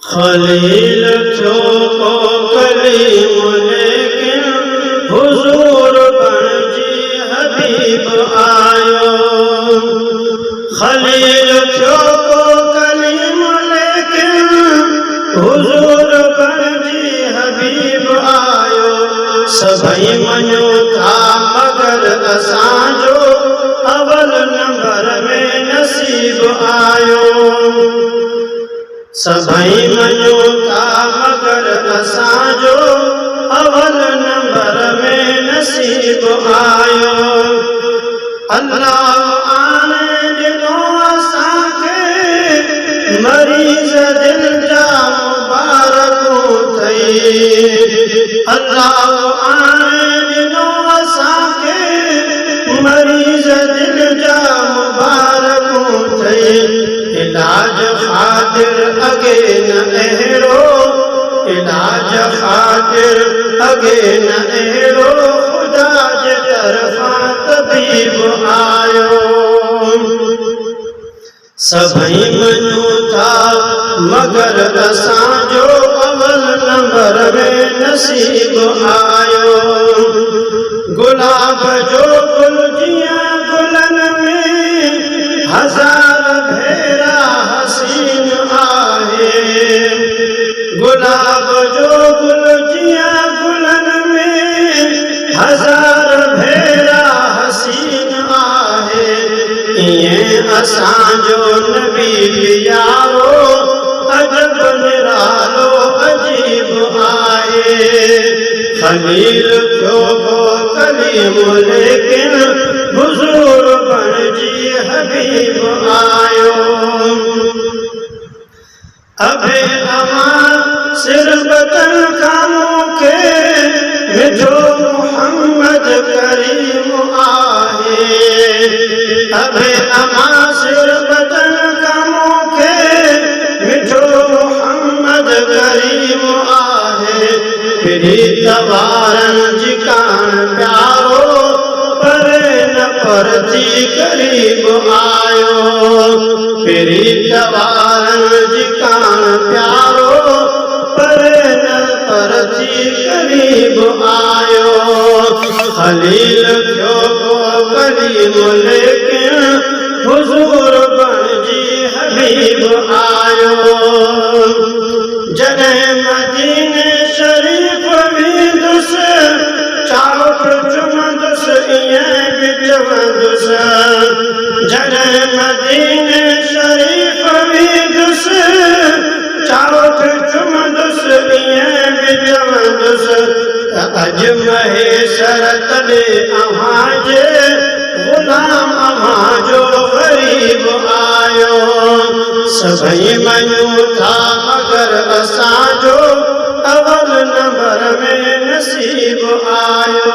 खलील थियो को कलीम लेकिन हुजूर बणजी हबीब आयो। खलील थियो को कलीम लेकिन हुजूर बणजी हबीब आयो। सभई मञो था मगर असांजो अवल नंबर में नसीब आयो। सभई मञो था मगर असांजो अवल नंबर में नसीब आयो। अल्लाह आने ॾिनो असांखे मरीज़ दिल जा मुबारकूं थई। अल्लाह आने ॾिनो असांखे मरीज़ दिल जा मुबारकूं थई। इलाज खातिर अगे न अहिड़ो, इलाज खातिर अगे न अहिड़ो खुदा जे तरफ़ां तबीब आयो। सभई मञो था मगर असांजो अवल नंबर में नसीब आयो। गुलाब जो गुल जियां गुलन में हज़ार भेरा हसीन आहे। गुलाब जो गुल जियां गुलन में हज़ार भेरा हसीन आहे। इएं असांजो नबी प्यारो अजब निरालो अजीब आहे। खलील थियो को कलीम लेकिन हुजूर बणजी हबीब आयो। अबे अमा सिर बदन खामों के मिठो मोहम्मद करीम आहे। अबे अमा सिर बदन खामों के मिठो मोहम्मद करीम आहे। फिरी तवारन जी कान प्यारो पर न परती करीब आयो। फिरी तवारन जी कान प्यारो पर न परती करीब आयो। खलील थियो को कलीम लेकिन हुजूर बणजी हबीब आयो। जॾहिं मदीने शरीफ वेंदुसि चाउठ चुमंदुसि ईअं बि चवंदुसि। जॾहिं मदीने शरीफ वेंदुसि चाउठ चुमंदुसि ईअं बि चवंदुसि त अॼु महेशर तॾे अव्हांजे ग़ुलाम अव्हांजो ग़रीब आयो। सभई मञो था मगर असांजो अवल नंबर में नसीब आयो।